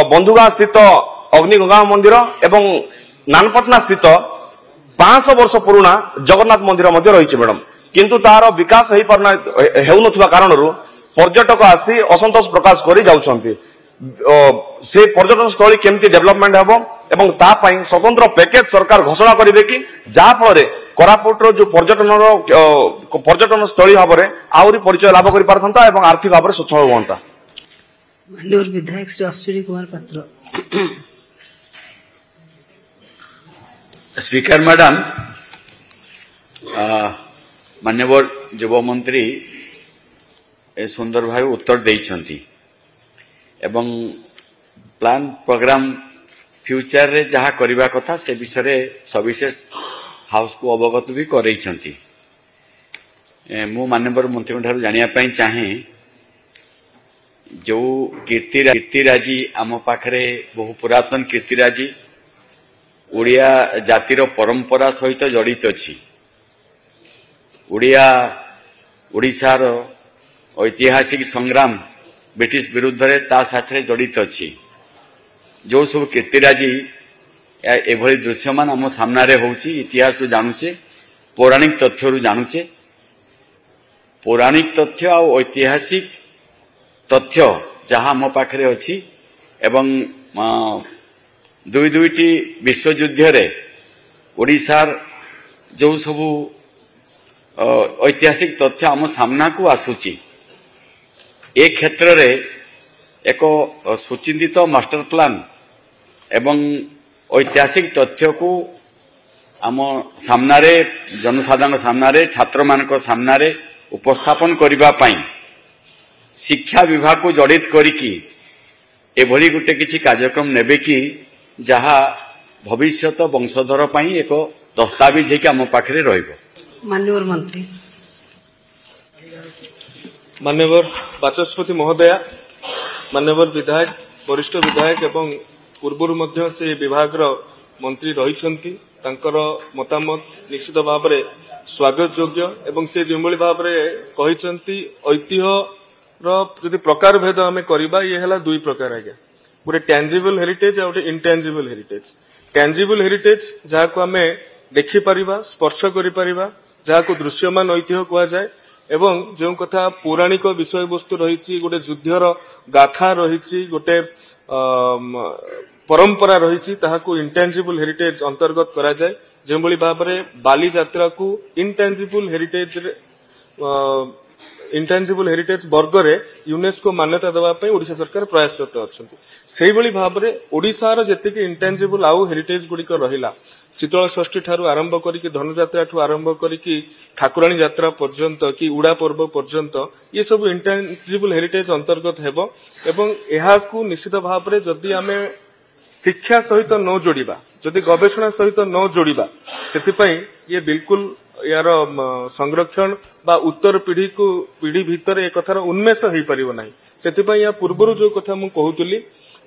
बंधुगाँ स्थित अग्निगंगा मंदिर एवं नानपटना स्थित 500 वर्ष पुराना जगन्नाथ मंदिर मध्य रही मैडम किंतु तार विकास हो कारण पर्यटक आसी असंतोष प्रकाश कर से पर्यटन स्थली केमती डेवलपमेंट हेबो एवं ता पई स्वतंत्र पैकेज सरकार घोषणा करिवे कि जा फल कोरापुट जो पर्यटन स्थली भाव में आहरी परिचय लाभ कर पारथंता एवं आर्थिक भाव में सक्षम होता। माननीय विधायक श्री अश्विनी कुमार पात्र। स्पीकर मैडम, माननीय युवा मंत्री सुंदर भाव उत्तर देइछंती एवं प्लान प्रोग्राम फ्यूचर रे जहाँ करबा कथा से विषय सविशेष हाउस को अवगत भी करैछंती। मु माननीय मंत्री ठारू जानिया पई चाहे जो कीर्तिराजी आम पाखरे बहु पुरातन कीर्तिराजी ओडिया जातिर परंपरा सहित जड़ित अछि। ओडिशार ऐतिहासिक संग्राम ब्रिटिश विरुद्ध रे ता साथे जड़ित अछि। जो सब कीर्तिराजी एभली दृश्यमान आम सामने होउछि इतिहास रु जानुचे, पौराणिक तथ्य रु जानुचे। पौराणिक तथ्य आ ऐतिहासिक तथ्य जहाँ आम पाखरे अछि एवं दुईटी विश्वयुद्ध रे ओडिशार जो सब ऐतिहासिक तथ्य आम सामना को आसुची ए क्षेत्र रे एक सुचिंतित मास्टर प्लान एवं ऐतिहासिक तथ्य को आम सामनारे जनसाधारण सामनारे छात्र मानक सामनारे उपस्थापन करिबा पई शिक्षा विभाग को जड़ित करिकी एभली गुटे किछि कार्यक्रम नेबे कि जहाँ भविष्यत वंशधर पई एक दस्तावेज है कि आम पाखरे रहिबो। माननीय मंत्री। माननीय बाचस्पति महोदया, माननीय विधायक, वरिष्ठ विधायक एवं पूर्व मध्य से विभाग मंत्री रही मतामत निश्चित भाव में स्वागत योग्य एवं से जो भाव में कहते ऐतिह्य रि प्रकार भेद आम करवा ये है दुई प्रकार आज्ञा गोटे टैंजिबल हेरिटेज और गोटे इनटैंजिबल हेरिटेज। टैंजिबल हेरिटेज जहाँ को आम देखिपर स्पर्श कर जहाँ को दृश्यमान ऐतिह्य कह जाए एवं जो कथा पौराणिक विषय वस्तु रही गोटे युद्धर गाथा रही गोटे परंपरा रही ताहाको इंटेंजिबल हेरिटेज अंतर्गत करा जाए जो भाव में बाली यात्रा को इंटेंजिबल हेरिटेज वर्ग रे यूनेस्को मान्यता देवाई ओडिशा सरकार प्रयासरत अच्छा से भाव में ओडिशार जेतिक इंटेंजिबल आउ हेरिटेज गुड़िक रहा शीतल षष्ठी ठारू आरंभ करिकी धनुजात्रा ठू आरंभ करिकी ठाकुराणी यात्रा पर्यंत कि उड़ा पर्व पर्यंत ये सब इंटेंजिबल हेरिटेज अंतर्गत हेबो एवं एहाकू निश्चित भाव में जदि आमे शिक्षा सहित न जोड़िबा जदि गवेषणा सहित न जोड़िबा सेतिपई ये बिल्कुल यार संरक्षण बा उत्तर पीढ़ी भितर एक कथार उन्मेष हो पारिबो नाही। सेतिपई या पूर्वरु जो कथा मु कहूतली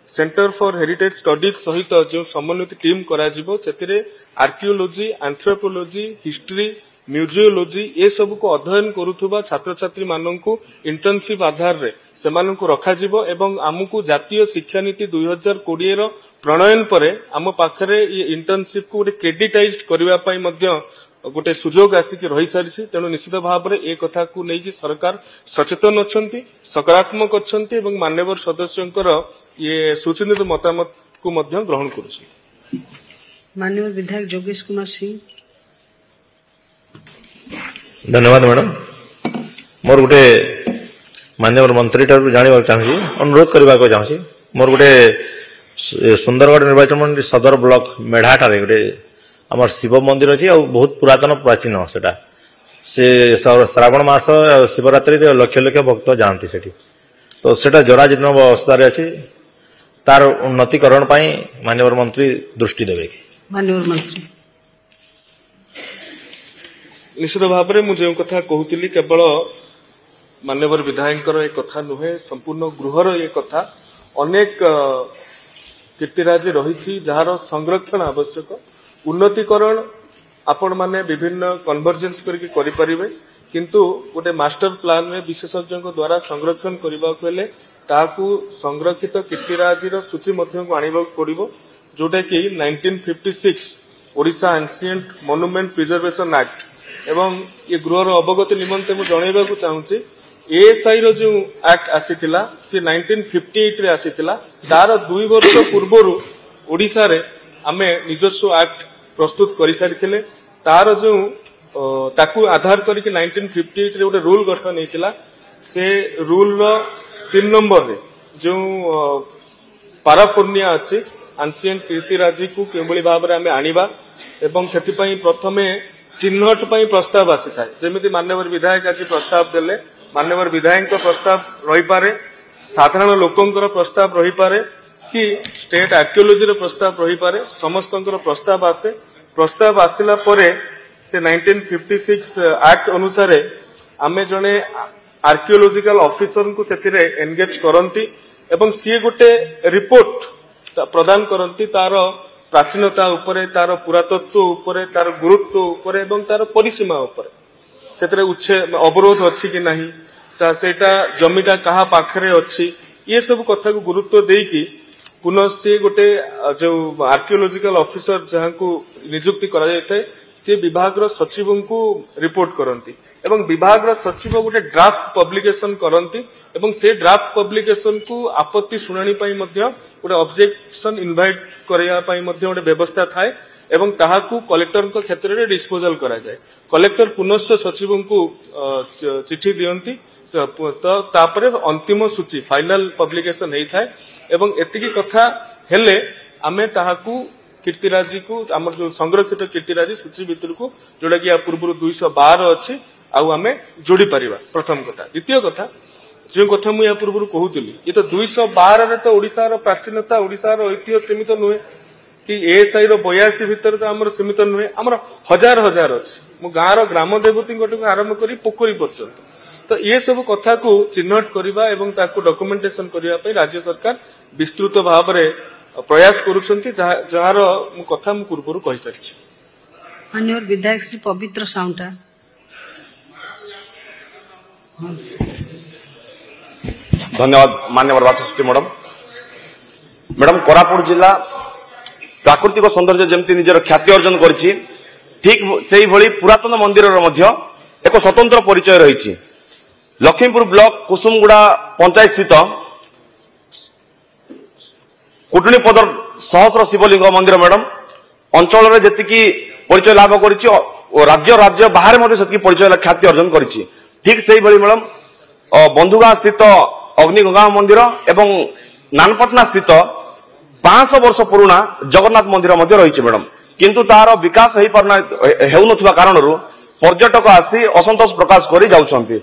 सेंटर फॉर हेरिटेज स्टडीज सहित जो समन्वित टीम करा जिवो सेतिरे आर्कियोलॉजी, एंथ्रोपोलॉजी, हिस्ट्री, म्यूजियोलॉजी ये सब को अध्ययन करुथुबा छात्र छात्री माननकु इंटर्नशिप आधार रे सेमानकु रखा जिवो एवं आमुकु जातीय शिक्षा नीति 2020 रो प्रणयन परे आम पाखरे ये इंटर्नशिप को गोटे क्रेडिटाइज्ड करबा पई मध्य गोटे सुजोग आसिक रही सारी तेणु निश्चित भाव में ए कथा को लेकिन सरकार सचेतन अच्छा सकारात्मक अच्छा मान्यवर सदस्यों ये सुचिंतित मतामत को ग्रहण कर। माननीय विधायक जोगेश कुमार सिंह। धन्यवाद मैडम। मोर गोटे मान्यवर मंत्री जानवा चाहिए अनुरोध करने को चाहूँगी मोर गोटे सुंदरगढ़ निर्वाचन मंडली सदर ब्लॉक मेढ़ाटारे गोटे आम शिव मंदिर अच्छी बहुत पुरातन प्राचीन से श्रावण मास शिवरात्रि लक्ष लक्ष भक्त जाती सेठी तो सेटा जराजीर्ण अवस्था अच्छी तार उन्नतीकरण माननीय मंत्री दृष्टि देवे कि माननीय मंत्री। निश्चित भाव में मुझे कथा कहूली केवल मान्यवर विधायक एक कथा नुहे संपूर्ण गृहर ये कथा अनेक कीर्तिराज रही जार संरक्षण आवश्यक उन्नतीकरण आपण माने विभिन्न कन्वर्जेंस करके करि परिबे किंतु गोटे मास्टर प्लान में विशेषज्ञ द्वारा संरक्षण करने हेले ताकू संरक्षित कीर्तिराजी सूची आने पड़ो जोटा कि 1956 Odisha ancient monument preservation act एवं ये गृहर अवगति निमंते मुझे जनइबा चाहूँगी एएसआई रो जो एक्ट आसीथिला से 1958 रे आसीथिला तार 2 वर्ष पूर्व ओडिशा रे आमे निजस्व एक्ट प्रस्तुत करि सारिथिले तार जो ताकू आधार करके 1958 रे गोटे रूल गठन हेतिला से रूल रो 3 नंबर रे जो पाराफोर्निया अछि एंशिएंट कीर्तिराजी को केबळी भाबरे आमे आनिबा एवं सेति पई प्रथमे चिन्हट पई प्रस्ताव आसी थाए जेमिति माननीय विधायक आज प्रस्ताव देले माननीय विधायक प्रस्ताव रही पारे साधारण लोकंकर प्रस्ताव रही पारे कि स्टेट आर्कियोलॉजी प्रस्ताव रही पारे समस्तंकर प्रस्ताव आसे प्रस्ताव आसिला परे से 1956 एक्ट अनुसार आमे जने आर्कियोलॉजिकल ऑफिसर को सेतिरे एंगेज करंती एवं सी गोटे रिपोर्ट प्रदान करंती तार प्राचीनता उपरे तार पुरातत्व उपरे तार गुरुत्व उपरे एवं तार परिसीमा उपरे सेतरे उच्छे अवरोध अच्छी कि नहीं सेटा जमीटा कहा पाखरे अच्छी ये सब कथा को गुरुत्व देकी पुनः से गोटे जो आर्कियोलॉजिकल ऑफिसर जहां को नियुक्ति करा जायते से विभाग रो सचिव को रिपोर्ट करंती एवं विभाग रो सचिव गोटे ड्राफ्ट पब्लिकेशन करंती एवं से ड्राफ्ट पब्लिकेशन को आपत्ति शुणाणी पई मध्य गोटे ऑब्जेक्शन इनवाइट करया पई मध्य गोटे व्यवस्था थाए एवं ताहाकू कलेक्टर को क्षेत्र में डिस्पोजल करा जाए कलेक्टर पुनश्च सचिव को चिठी दियंती तो तापरे अंतिम सूची फाइनल पब्लिकेशन हेई थाए एवं एतिकी कथा हेले आमे ताहाकू कीर्तिराजी को आमर जो संरक्षित कीर्तिराजी सूची भितर को जोड़ा कि या पूर्व 212 अच्छी आउ आमे जोड़ी पारिबा प्रथम कथा द्वितीय कथा जो कथा मु या पूर्व कहूली ये तो 212 रे तो ओडिशार प्राचीनता ओडिशार ऐतिह्य सीमित नुहे कि एएसआई रो 82 भितर तो आमर सीमित नुहे आमर हजार हजार अच्छी मु गाँव ग्राम देवती आरंभ करी पोखरी पर्यंत तो ये सब कथा को चिन्हट करबा एवं ताकू डॉक्यूमेंटेशन करबा पई राज्य सरकार विस्तृत भाव में प्रयास करूछंती जहार मु कथा मु पूर्व कहि सारिछि माननीय विधायक श्री पवित्र साउंटा धन्यवाद माननीय बाचस्पति मैडम मैडम कोरापुट जिला प्राकृतिक सौंदर्य जमती निजर ख्याति अर्जन करिछि ठीक सेही भली पुरातन मंदिर मध्य एक स्वतंत्र परिचय रही लखीमपुर ब्लॉक कुसुमगुड़ा पंचायत स्थित कुटुणीपदर सहस्र शिवलिंग मंदिर मैडम अंचल जी परिचय लाभ कर राज्य बाहर से परिचय ख्याति अर्जन कर ठीक से मैडम बंधुगां स्थित अग्निगंगा मंदिर एवं नानपटना स्थित 500 वर्ष पुराना जगन्नाथ मंदिर रही मैडम किंतु तार विकास हो कारण पर्यटक आसी असंतोष प्रकाश कर जाउछंती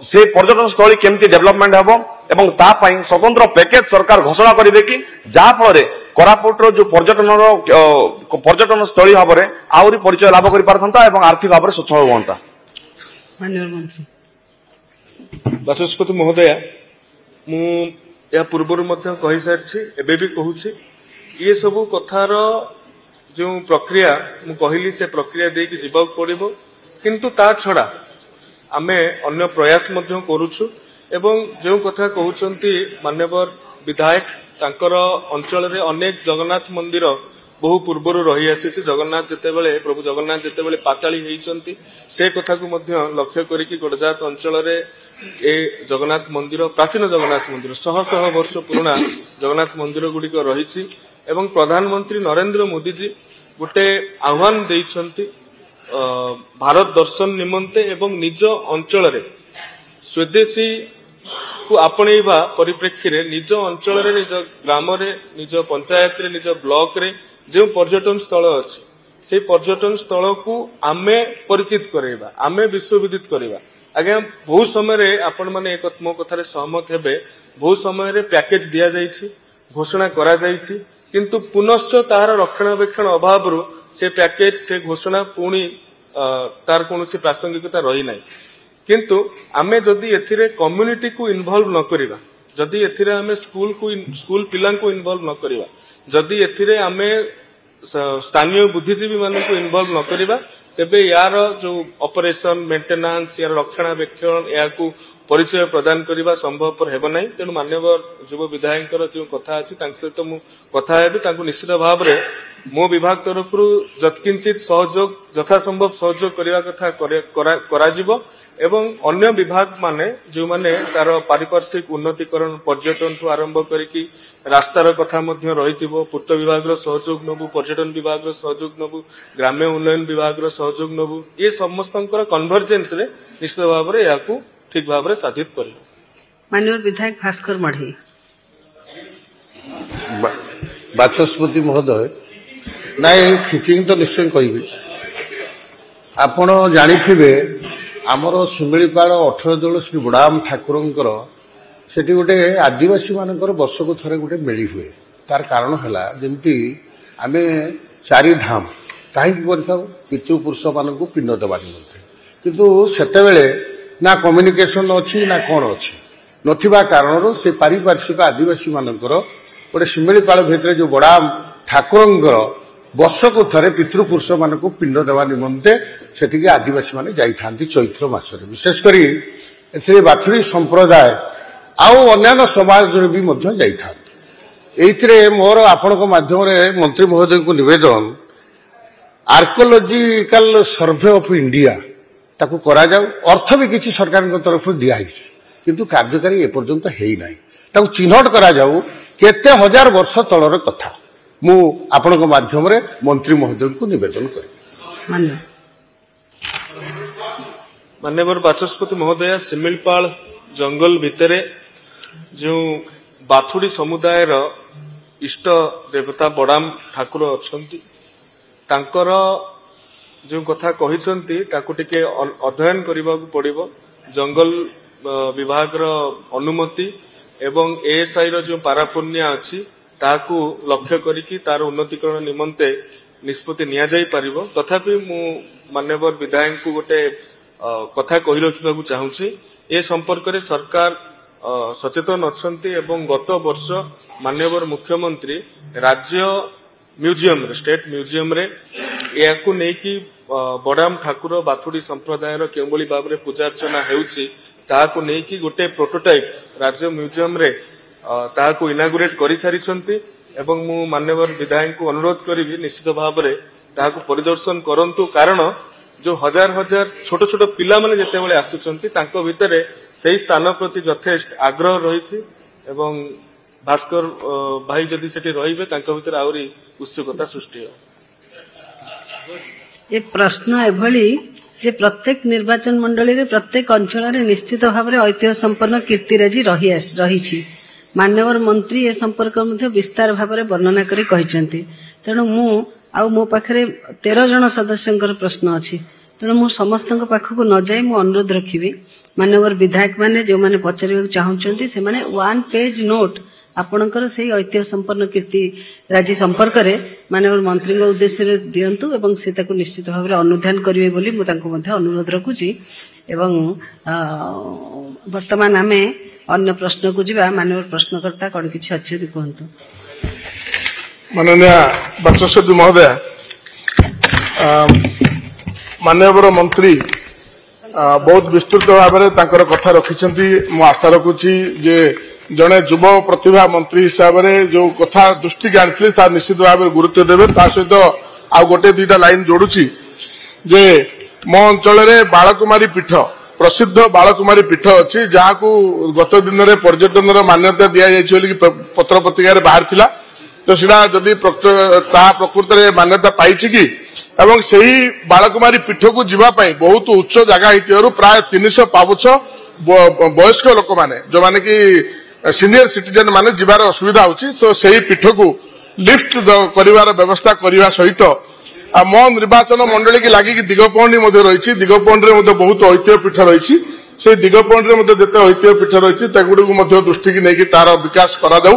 से पर्यटन स्थली केमती डेवलपमेंट हेबो एवं ता पई स्वतंत्र पैकेज सरकार घोषणा करिवे कि जा फल कोरापुट जो पर्यटन स्थली भाव में आउरी परिचय लाभ कर पारथंता एवं आर्थिक भाव में सक्षम होता माननीय मंत्री बाचस्पति महोदया मु या पूर्व कहि सारिछि एबे भी कहूछि ये सब कथार जो प्रक्रिया मु कहली से प्रक्रिया दे कि जीवा पड़ो किंतु ता छड़ा आमे अन्य प्रयास मध्य करूछु एवं जो कथा कहउचंती माननीय विधायक तांकर अंचल रे अनेक जगन्नाथ मंदिर बहु पूर्वर रही आसी जगन्नाथ जेतेबेले प्रभु जगन्नाथ जेतेबेले पाताली हेइचंती से कथा को मध्य लक्ष्य करिकि गडजात अंचल रे ए जगन्नाथ मंदिर प्राचीन जगन्नाथ मंदिर शह शह वर्ष पुराना जगन्नाथ मंदिर गुडिक रहिछि एवं प्रधानमंत्री नरेंद्र मोदी जी गोटे आह्वान देइछंती भारत दर्शन निमंते एवं निज अंचल रे स्वदेशी को आपणेबा परिप्रेक्षी रे निज अंचल रे निज ग्राम रे निज पंचायत रे निज ब्लॉक रे जो पर्यटन स्थल अछि से पर्यटन स्थल को आमे परिचित करेबा आमे विश्वविदित करेबा आगे बहुत समय रे आपण माने एक मो कथा रे सहमत हेबे बहुत समय रे पैकेज दिया जाइछि घोषणा करा जाइछि किंतु पुनश्च तार रक्षणाबेक्षण अभाव से पैकेज से घोषणा पुणी तार कौन प्रासंगिकता रही ना किंतु आमे जदि एथिरे कम्युनिटी को इन्वॉल्व न करिबा जदि एथिरे आमे स्कूल पिला को इन्वॉल्व न करिबा जदि एथिरे आमे स्थानीय बुद्धिजीवी मान को इन्वॉल्व न करिबा तेबे यार जो ऑपरेशन मेंटेनेंस यार रक्षणाबेक्षण या परिचय प्रदान करने संभवपर हेब ना। तेणु माननीय युव विधायक जो कथा अच्छी सहित मु कथा हेबी निश्चित भाव में मो विभाग तरफ जत्किंचित सहयोग यथासंभव सहयोग करने कथा एवं अन्य विभाग माने जो माने तार पारिपार्श्विक उन्नतीकरण पर्यटन ठू आरंभ करिकी रास्तार कथा मध्य रहिथिबो पूर्त विभाग सहयोग नबु पर्यटन विभाग सहयोग नबु ग्राम्य उन्नयन विभाग सहयोग नबु ये समस्तंकर कन्वर्जेंस रे निश्चित भाव में या ठीक भाव में साधित कर। माननीय विधायक भास्कर मढ़ी। बाचस्पति महोदय नाई फिटिंग तो निश्चय कहि आपण जानिथिबे आमर शिमिलीपाल 18 दल श्री बुढ़ाम ठाकुर से गोटे आदिवासी मानकर वर्षक थरे गोटे मेली हुए। तार कारण है जमती आम 4 धाम कहीं पितृपुरुष मान पिंड देवा निमंते किंतु सेतेबेले ना कम्युनिकेशन अच्छी ना कौन अच्छी नथिबा कारणर से पारिपार्श्विक आदिवासी मानकर गोटे शिमिलीपाल भितर जो बुढ़ाम ठाकुर वर्षक थरे पितृपुरुष मान पिंड देवा निमंते सेठी आदिवासी माने जाइथांती चैत्र मासरे विशेषकर एथिरे बाथुड़ी संप्रदाय आउ अन्य समाज भी मध्य जाइथांती। एइथिरे मोर आपनक माध्यम रे मंत्री महोदय को निवेदन आर्कोलॉजिकल सर्वे ऑफ इंडिया ताकू करा जाऊ अर्थ भी किसी सरकार तरफ दिया किंतु कार्यकारी एपर्यंत हेई नाही ताकू चिन्हट करा जाऊ केते हजार वर्ष तलर कथा मु आपनक माध्यम रे मंत्री महोदय को निवेदन करी। माननीय बाचस्पति महोदय शिमिलीपाल जंगल भितरे जो बाथुड़ी समुदाय इष्ट देवता बड़ाम ठाकुर अछंती तांकर जो कथा कहिसंती ताकू टिके अध्ययन करबा पड़िबो। जंगल विभाग अनुमति एवं एएसआई जो पाराफोनिया अछि ताकू लक्ष्य करिकी तार उन्नतीकरण निमंते निष्पत्ति निया जाई परिबो। तथापि मु माननीय विधायक को गोटे कथा कहि रखिबाकू चाहूछि ए संपर्क रे सरकार सचेतन अछंती एवं गत वर्ष माननीय मुख्यमंत्री राज्य म्यूजियम स्टेट म्यूजियम रे याकू नेकी बड़ाम ठाकुर बाथुड़ी संप्रदायर केउबली भाव में पूजा अर्चना हेउछि ताकू नेकी गोटे प्रोटोटाइप राज्य म्यूजियम रे ताकू इनागुरेट करि सारिछंती एवं मु माननीय विधायक को अनुरोध करिवि निश्चित भाव में ताकू परिदर्शन करंतु कारण जो हजार हजार छोट छोट पिला माने जेतेबेले आसुचंती तांको भितरे सेही स्थान प्रति यथेष्ट आग्रह रहिछि एवं भास्कर भाई जदि सेठी रहिबे तांको भितरे आउरी उत्सुकता सृष्टि हो। ये प्रश्न एभली जे प्रत्येक निर्वाचन मंडली रे प्रत्येक अंचल रे निश्चित भाव में ऐतिह्य संपन्न कीर्तिराजी रही माननीय मंत्री ए संपर्क मध्य विस्तार भाव में वर्णना करी कहिसेंती। तेणु मु आउ मो पाखरे 13 जन सदस्यंकर प्रश्न अछि तेणु मु समस्तक पाखक न जाई मु अनुरोध रखिबी माननीय विधायक माने जो माने पचारिबा चाहउचंती से माने 1 पेज नोट आपणकर से ऐतिह्य संपन्न कीर्ति राजी संपर्क रे माननीय मंत्री उद्देश्य रे दियंतु एवं से ताकू निश्चित भाव में अनुध्यान करिवे बोली मु तांको मध्य अनुरोध रखुची। एवं वर्तमान आमे अन्य प्रश्न को जीवा माननीय प्रश्नकर्ता कौन किछि अछि कहंतु। माननीय बाचस्पति महोदय माननीय मंत्री बहुत विस्तृत भाव में कथा रखिछंती मु आशा रखुची जे जड़े युव प्रतिभा मंत्री हिसाब से जो कथा दृष्टि की आनी निश्चित भाव में गुरुत्व देवे सहित आउ गोटे 2टा लाइन जोड़ुची जे मो अंचल बालकुमारी पीठ प्रसिद्ध बालकुमारी पीठ अच्छी जहाँ को गत दिन में पर्यटन मान्यता दि जाइए पत्र पत्रिका बाहर थिला तो सीधा जदि प्रकृत में मान्यता पाई कि एवं सही बालकुमारी पीठ को जीवाई बहुत उच्च जगह हो प्राय 300 पावछ वयस्क लोक मैंने जो माने कि सीनियर सिटीजन माने जीवार असुविधा होची सो सही पीठ को लिफ्ट करिवार व्यवस्था करने सहित मो निर्वाचन मंडली की लगी दिगपहंडी रही दिगपहंडी बहुत ऐतिह्य पीठ रही से दिगपहंडी जिते ऐतिह्य पीठ रही दृष्टि की नहीं तार विकास करा जाऊ।